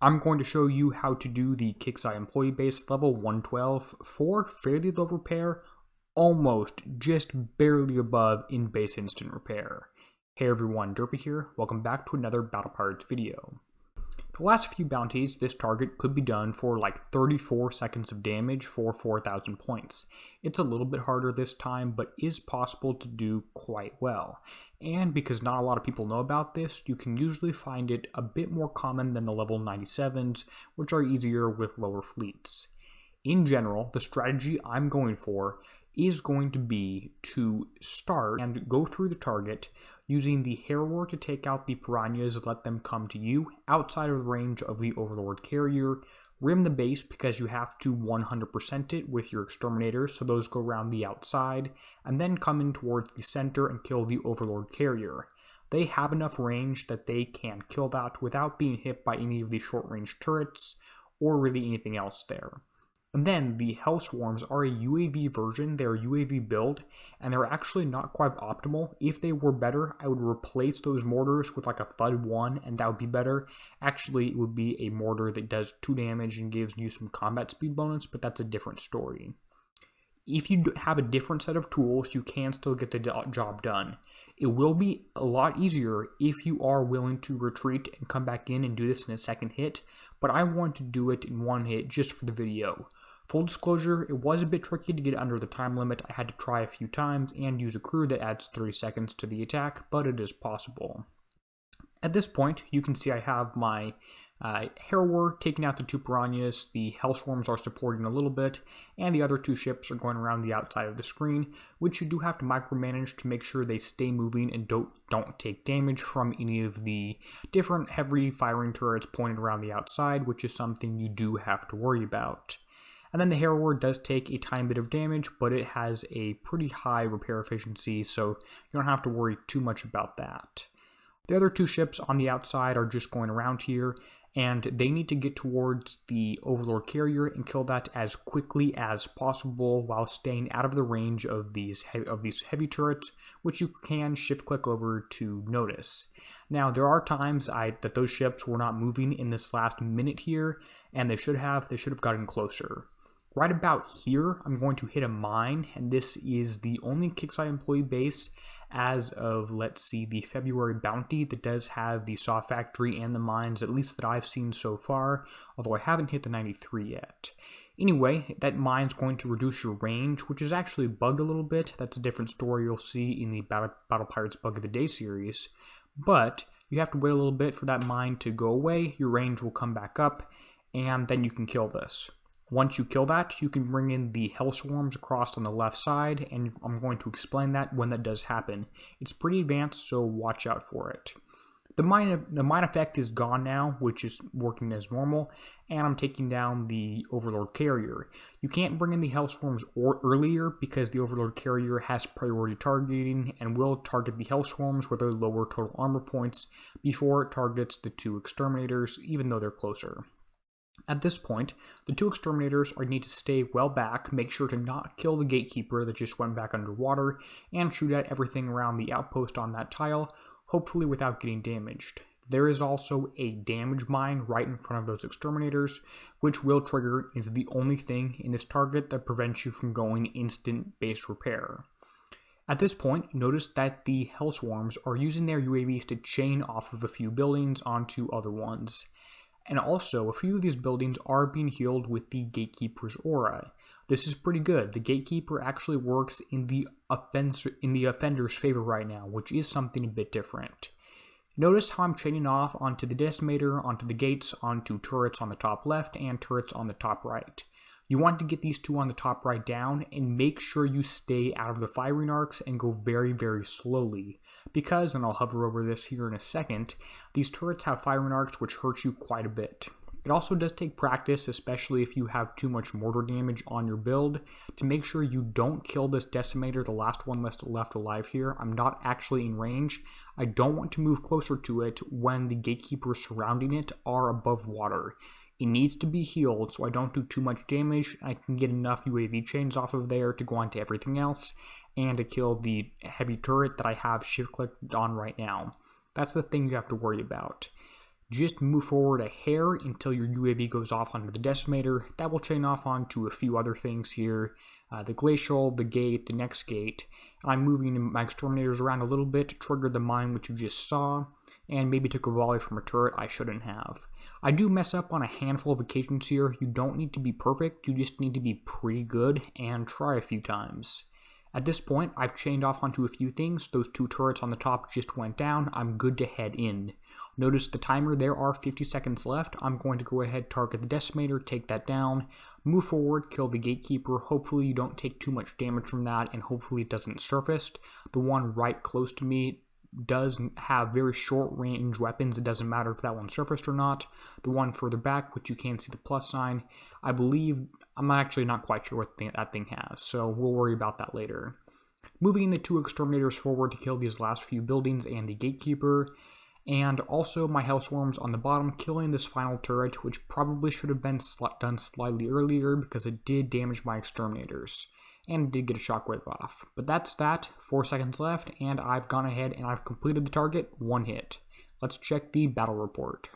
I'm going to show you how to do the Kixeye employee base level 112 for fairly low repair, almost just barely above in base instant repair. Hey everyone, Derpy here. Welcome back to another Battle Pirates video. The last few bounties, this target could be done for like 34 seconds of damage for 4,000 points. It's a little bit harder this time, but is possible to do quite well. And because not a lot of people know about this, you can usually find it a bit more common than the level 97s, which are easier with lower fleets. In general, the strategy I'm going for is going to be to start and go through the target using the Harrower to take out the Piranhas and let them come to you outside of the range of the Overlord carrier. Rim the base because you have to 100% it with your Exterminators, so those go around the outside, and then come in towards the center and kill the Overlord carrier. They have enough range that they can kill that without being hit by any of the short-range turrets or really anything else there. And then the Hellswarms are a UAV version, they're a UAV build, and they're actually not quite optimal. If they were better, I would replace those mortars with like a Thud 1, and that would be better. Actually, it would be a mortar that does 2 damage and gives you some combat speed bonus, but that's a different story. If you have a different set of tools, you can still get the job done. It will be a lot easier if you are willing to retreat and come back in and do this in a second hit, but I want to do it in one hit just for the video. Full disclosure, it was a bit tricky to get under the time limit. I had to try a few times and use a crew that adds 30 seconds to the attack, but it is possible. At this point, you can see I have my Harrower taking out the 2 Piranhas, the Hellswarms are supporting a little bit, and the other 2 ships are going around the outside of the screen, which you do have to micromanage to make sure they stay moving and don't take damage from any of the different heavy firing turrets pointed around the outside, which is something you do have to worry about. And then the Harrower does take a tiny bit of damage, but it has a pretty high repair efficiency, so you don't have to worry too much about that. The other 2 ships on the outside are just going around here, and they need to get towards the Overlord carrier and kill that as quickly as possible while staying out of the range of these heavy turrets, which you can shift click over to notice. Now, there are times that those ships were not moving in this last minute here, and they should have gotten closer. Right about here, I'm going to hit a mine, and this is the only Kixeye employee base as of, let's see, the February bounty that does have the saw factory and the mines, at least that I've seen so far, although I haven't hit the 93 yet. Anyway, that mine's going to reduce your range, which is actually bugged a little bit. That's a different story you'll see in the Battle Pirates Bug of the Day series, but you have to wait a little bit for that mine to go away, your range will come back up, and then you can kill this. Once you kill that, you can bring in the Hellswarms across on the left side, and I'm going to explain that when that does happen. It's pretty advanced, so watch out for it. The mine effect is gone now, which is working as normal, and I'm taking down the Overlord carrier. You can't bring in the Hellswarms earlier because the Overlord carrier has priority targeting and will target the Hellswarms with their lower total armor points before it targets the 2 Exterminators, even though they're closer. At this point, the 2 Exterminators need to stay well back, make sure to not kill the Gatekeeper that just went back underwater, and shoot at everything around the outpost on that tile, hopefully without getting damaged. There is also a damage mine right in front of those Exterminators, which will trigger is the only thing in this target that prevents you from going instant base repair. At this point, notice that the Hellswarms are using their UAVs to chain off of a few buildings onto other ones. And also, a few of these buildings are being healed with the Gatekeeper's aura. This is pretty good. The Gatekeeper actually works in the offender's favor right now, which is something a bit different. Notice how I'm chaining off onto the Decimator, onto the gates, onto turrets on the top left, and turrets on the top right. You want to get these 2 on the top right down, and make sure you stay out of the firing arcs and go very, very slowly. Because, and I'll hover over this here in a second, these turrets have firing arcs which hurt you quite a bit. It also does take practice, especially if you have too much mortar damage on your build, to make sure you don't kill this Decimator, the last one left alive here. I'm not actually in range. I don't want to move closer to it when the Gatekeepers surrounding it are above water. It needs to be healed so I don't do too much damage. I can get enough UAV chains off of there to go on to everything else, and to kill the heavy turret that I have shift clicked on right now. That's the thing you have to worry about. Just move forward a hair until your UAV goes off onto the decimator. That will chain off onto a few other things here. The glacial, the gate, the next gate. I'm moving my exterminators around a little bit to trigger the mine which you just saw, and maybe took a volley from a turret I shouldn't have. I do mess up on a handful of occasions here. You don't need to be perfect, you just need to be pretty good and try a few times. At this point, I've chained off onto a few things. Those 2 turrets on the top just went down. I'm good to head in. Notice the timer, there are 50 seconds left. I'm going to go ahead, target the decimator, take that down, move forward, kill the gatekeeper. Hopefully you don't take too much damage from that, and hopefully it doesn't surface. The one right close to me does have very short range weapons. It doesn't matter if that one surfaced or not. The one further back, which you can see the plus sign, I believe, I'm actually not quite sure what that thing has, so we'll worry about that later. Moving the 2 exterminators forward to kill these last few buildings and the gatekeeper, and also my Hellswarms on the bottom, killing this final turret, which probably should have been done slightly earlier because it did damage my exterminators, and did get a shockwave off. But that's that, 4 seconds left, and I've gone ahead and I've completed the target, 1 hit. Let's check the battle report.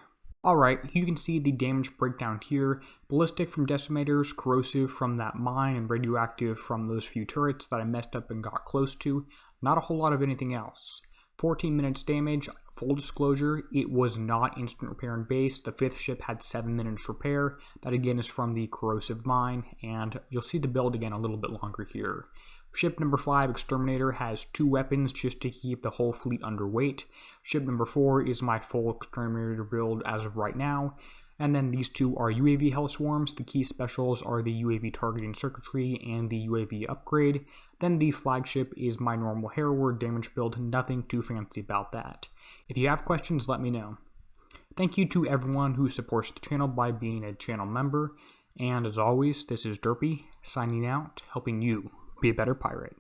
Alright, you can see the damage breakdown here. Ballistic from decimators, corrosive from that mine, and radioactive from those few turrets that I messed up and got close to. Not a whole lot of anything else. 14 minutes damage. Full disclosure, it was not instant repair and base. The 5th ship had 7 minutes repair. That again is from the corrosive mine, and you'll see the build again a little bit longer here. Ship number 5, Exterminator, has 2 weapons just to keep the whole fleet underweight. Ship number 4 is my full Exterminator build as of right now. And then these 2 are UAV Hellswarms. The key specials are the UAV targeting circuitry and the UAV upgrade. Then the flagship is my normal Harrower damage build, nothing too fancy about that. If you have questions, let me know. Thank you to everyone who supports the channel by being a channel member. And as always, this is Derpy, signing out, helping you be a better pirate.